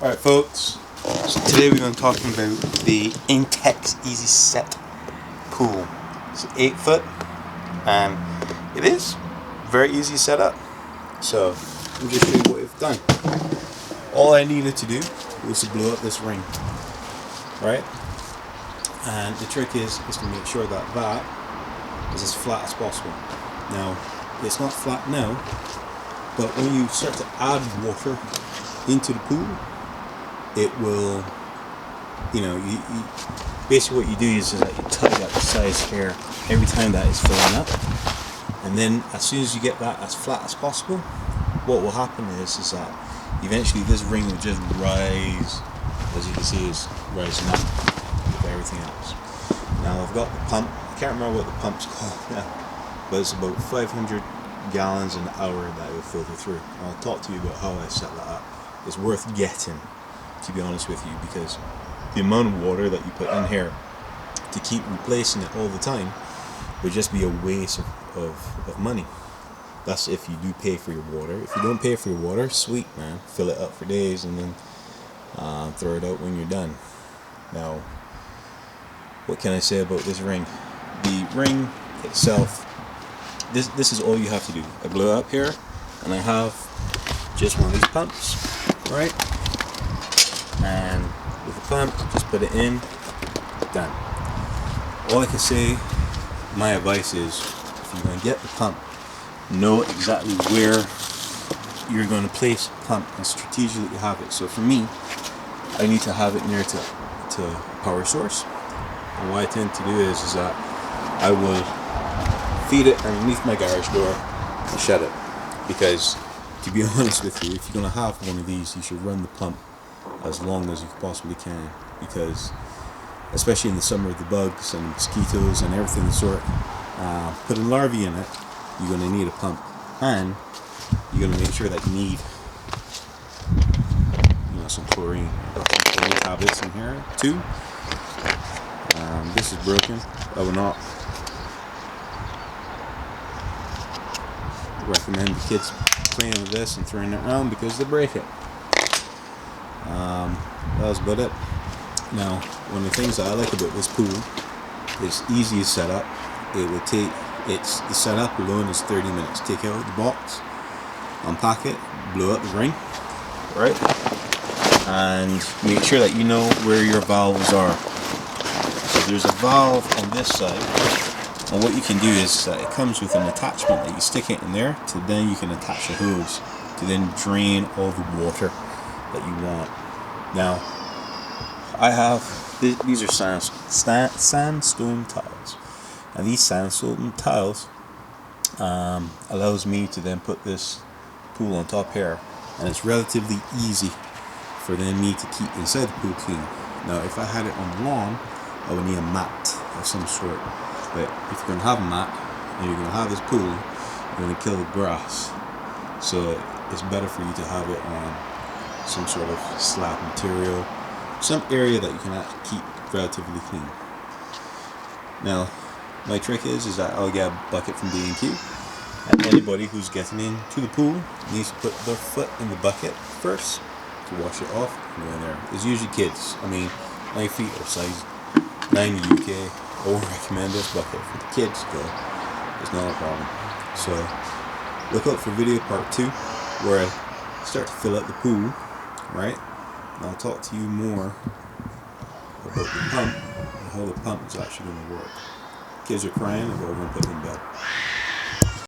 Alright folks, so today we're going to be talking about the Intex Easy Set pool. It's 8 foot and it is very easy to set up. So let me just show you what we've done. All I needed to do was to blow up this ring, right? And the trick is to make sure that that is as flat as possible. Now it's not flat now, but when you start to add water into the pool, it will, basically what you do is that you tug at the sides here every time that is filling up, and then as soon as you get that as flat as possible, what will happen is that eventually this ring will just rise, as you can see, is rising up with everything else. Now I've got the pump. I can't remember what the pump's called now, but it's about 500 gallons an hour that it will filter through. I'll talk to you about how I set that up. It's worth getting, to be honest with you, because the amount of water that you put in here to keep replacing it all the time would just be a waste of money. That's if you do pay for your water. If you don't pay for your water, sweet man, fill it up for days and then throw it out when you're done. Now, what can I say about this ring? The ring itself, this is all you have to do. I blow up here and I have just one of these pumps, right? And with the pump, just put it in, done. All I can say, my advice is, if you're going to get the pump, know exactly where you're going to place the pump and strategically have it. So for me, I need to have it near to a power source. And what I tend to do is that I will feed it underneath my garage door and shut it. Because, to be honest with you, if you're going to have one of these, you should run the pump as long as you possibly can, because especially in the summer, the bugs and mosquitoes and everything of the sort, putting larvae in it, you're going to need a pump, and you're going to make sure that you need some chlorine. I've got some chlorine tablets in here too. This is broken. I would not recommend the kids playing with this and throwing it around because they break it. That was about it. Now, one of the things that I like about this pool is easy to set up. It will take, the setup alone is 30 minutes. Take out the box, unpack it, blow up the ring, right? And make sure that you know where your valves are. So there's a valve on this side, and what you can do is that it comes with an attachment that you stick it in there, to then you can attach a hose to then drain all the water that you want. Now, I have, these are sandstone tiles, and these sandstone tiles allows me to then put this pool on top here, and it's relatively easy for then me to keep inside the pool clean. Now, if I had it on the lawn, I would need a mat of some sort, but if you're going to have a mat and you're going to have this pool, you're going to kill the grass, so it's better for you to have it on some sort of slab material, some area that you can actually keep relatively clean. Now, my trick is that I'll get a bucket from B&Q, and anybody who's getting into the pool needs to put their foot in the bucket first to wash it off and go in there. It's usually kids. I mean, my feet are size 9 in the UK. I won't recommend this bucket for the kids though. It's not a problem. So look out for video part 2 where I start to fill out the pool, right? And I'll talk to you more about the pump and how the pump is actually going to work. Kids are crying, and we're going to put them in bed.